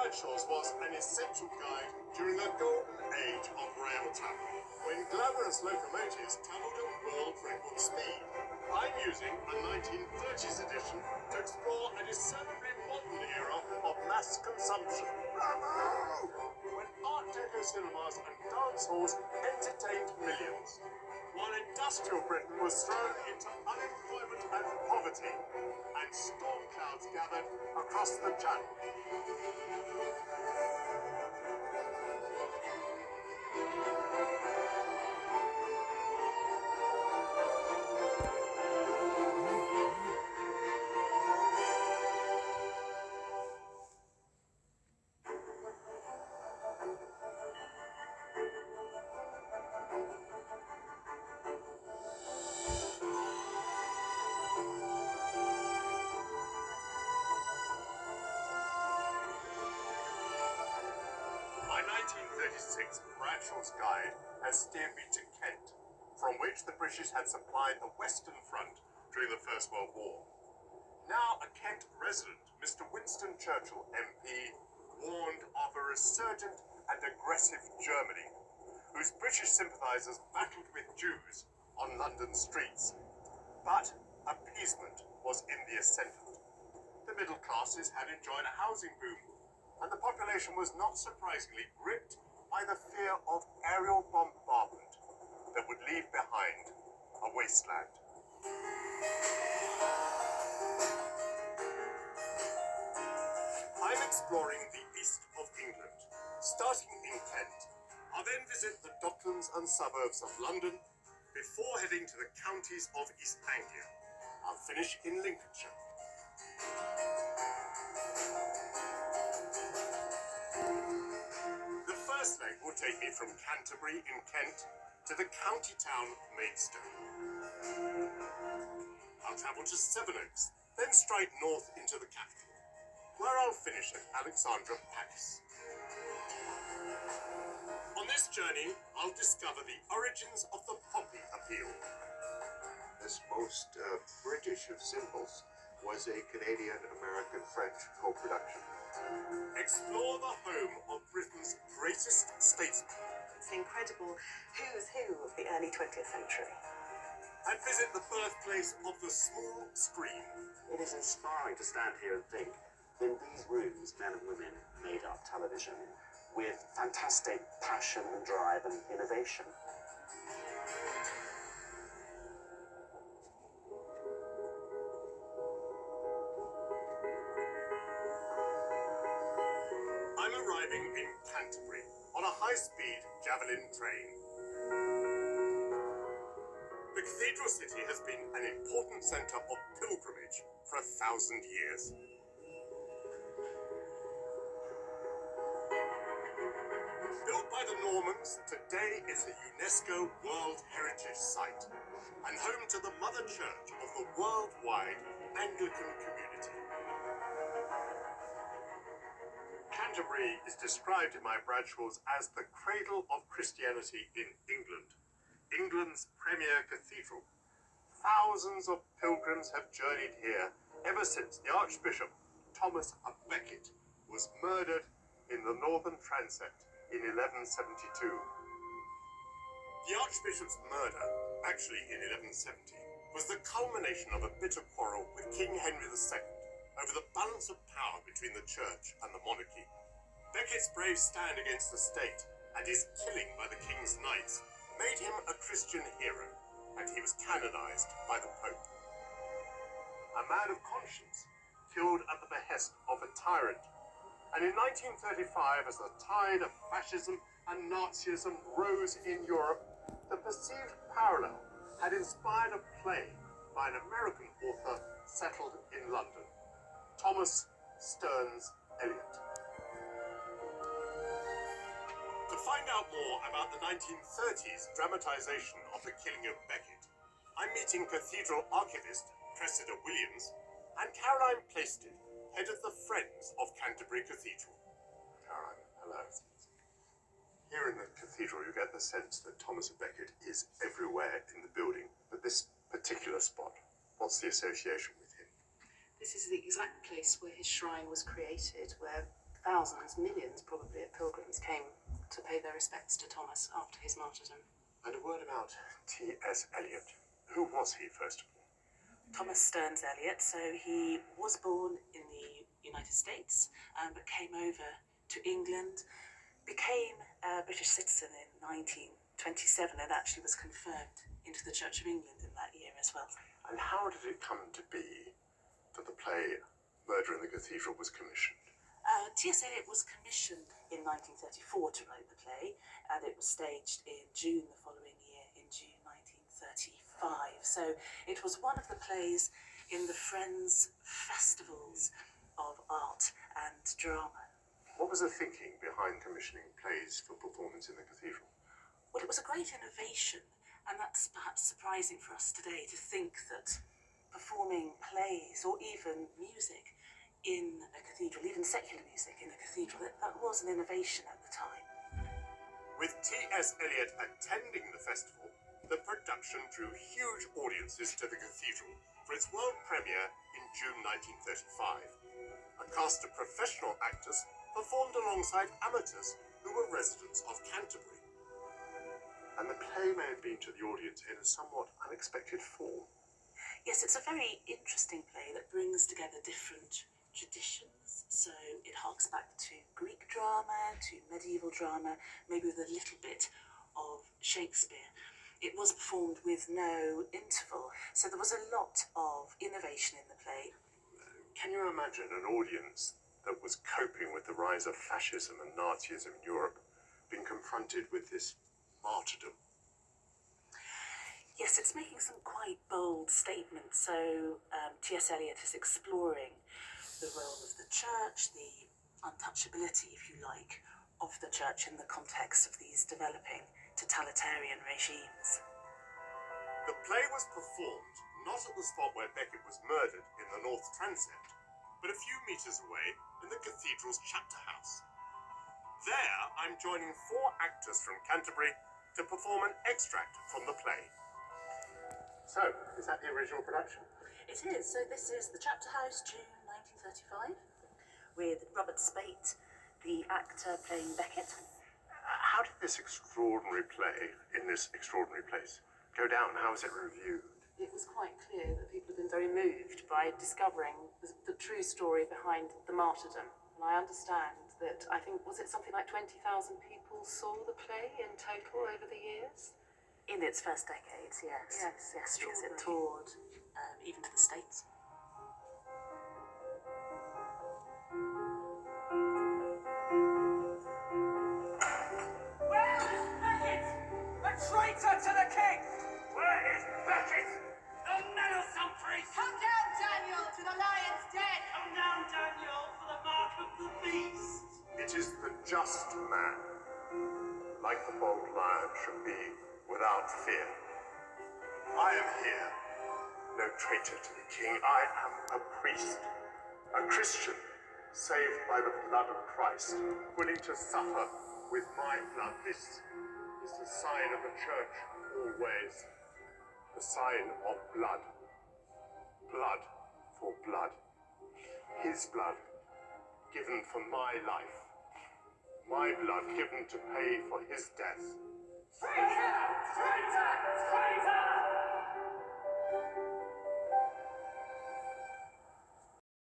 Bradshaw's was an essential guide during the golden age of rail travel, when glamorous locomotives travelled at world record speed. I'm using a 1930s edition to explore a deceptively modern era of mass consumption. Bravo! When Art Deco cinemas and dance halls entertained millions, while industrial Britain was thrown into unemployment and poverty, and storm clouds gathered across the Channel. My 1936 Bradshaw's Guide has steered me to Kent, from which the British had supplied the Western Front during the First World War. Now a Kent resident, Mr. Winston Churchill, MP, warned of a resurgent and aggressive Germany, whose British sympathisers battled with Jews on London streets. But appeasement was in the ascendant. The middle classes had enjoyed a housing boom, and the population was not surprisingly gripped by the fear of aerial bombardment that would leave behind a wasteland. I'm exploring the east of England, starting in Kent. I'll then visit the docklands and suburbs of London before heading to the counties of East Anglia. I'll finish in Lincolnshire. The first leg will take me from Canterbury in Kent to the county town Maidstone. I'll travel to Sevenoaks, then straight north into the capital, where I'll finish at Alexandra Palace. On this journey, I'll discover the origins of the poppy appeal. This most British of symbols was a Canadian-American-French co-production. Explore the home of Britain's greatest statesman. It's an incredible who's who of the early 20th century. And visit the birthplace of the small screen. It is inspiring to stand here and think, in these rooms, men and women made up television with fantastic passion and drive and innovation. I'm arriving in Canterbury on a high-speed Javelin train. The cathedral city has been an important centre of pilgrimage for 1,000 years. Built by the Normans, today is a UNESCO World Heritage Site and home to the Mother Church of the worldwide Anglican community. Canterbury is described in my Bradshaw's as the cradle of Christianity in England, England's premier cathedral. Thousands of pilgrims have journeyed here ever since the Archbishop Thomas à Becket was murdered in the northern transept in 1172. The Archbishop's murder, actually in 1170, was the culmination of a bitter quarrel with King Henry II over the balance of power between the Church and the monarchy. Becket's brave stand against the state and his killing by the King's knights made him a Christian hero, and he was canonized by the Pope. A man of conscience, killed at the behest of a tyrant. And in 1935, as the tide of fascism and Nazism rose in Europe, the perceived parallel had inspired a play by an American author settled in London, Thomas Stearns Eliot. To find out more about the 1930s dramatization of the killing of Becket, I'm meeting cathedral archivist Cressida Williams and Caroline Plaisted, head of the Friends of Canterbury Cathedral. Caroline, hello. Here in the cathedral, you get the sense that Thomas à Becket is everywhere in the building, but this particular spot, what's the association with him? This is the exact place where his shrine was created, where thousands, millions probably, of pilgrims came to pay their respects to Thomas after his martyrdom. And a word about T.S. Eliot. Who was he, first of all? Thomas Stearns Eliot, so he was born in the United States, but came over to England, became a British citizen in 1927, and actually was confirmed into the Church of England in that year as well. And how did it come to be that the play Murder in the Cathedral was commissioned? T.S. Eliot was commissioned in 1934 to write the play, and it was staged in June the following year, in June 1935. So it was one of the plays in the Friends Festivals of Art and Drama. What was the thinking behind commissioning plays for performance in the cathedral? Well, it was a great innovation, and that's perhaps surprising for us today to think that performing plays or even music in a cathedral, even secular music in a cathedral, that was an innovation at the time. With T.S. Eliot attending the festival, the production drew huge audiences to the cathedral for its world premiere in June 1935. A cast of professional actors performed alongside amateurs who were residents of Canterbury. And the play may have been to the audience in a somewhat unexpected form. Yes, it's a very interesting play that brings together different traditions. So it harks back to Greek drama, to medieval drama, maybe with a little bit of Shakespeare. It was performed with no interval, so there was a lot of innovation in the play. Can you imagine an audience that was coping with the rise of fascism and Nazism in Europe being confronted with this martyrdom? Yes, it's making some quite bold statements. So T.S. Eliot is exploring the role of the church, the untouchability, if you like, of the church in the context of these developing totalitarian regimes. The play was performed not at the spot where Becket was murdered in the North Transept, but a few metres away in the cathedral's chapter house. There, I'm joining 4 actors from Canterbury to perform an extract from the play. So, is that the original production? It is. So this is the Chapter House, June 1935, with Robert Speight, the actor playing Becket. How did this extraordinary play, in this extraordinary place, go down? How was it reviewed? It was quite clear that people have been very moved by discovering the true story behind the martyrdom. And I understand that, I think, was it something like 20,000 people saw the play in total over the years? In its first decades, yes. Yes, it toured even to the States. Where is Becket? A traitor to the king! Where is Becket? The men of Dumfries! Come down, Daniel, to the lion's den! Come down, Daniel, for the mark of the beast! It is the just man, like the bold lion should be, without fear. I am here, no traitor to the king. I am a priest, a Christian, saved by the blood of Christ, willing to suffer with my blood. This is the sign of the church always, the sign of blood. Blood for blood. His blood given for my life. My blood given to pay for his death. Traitor! Traitor! Traitor!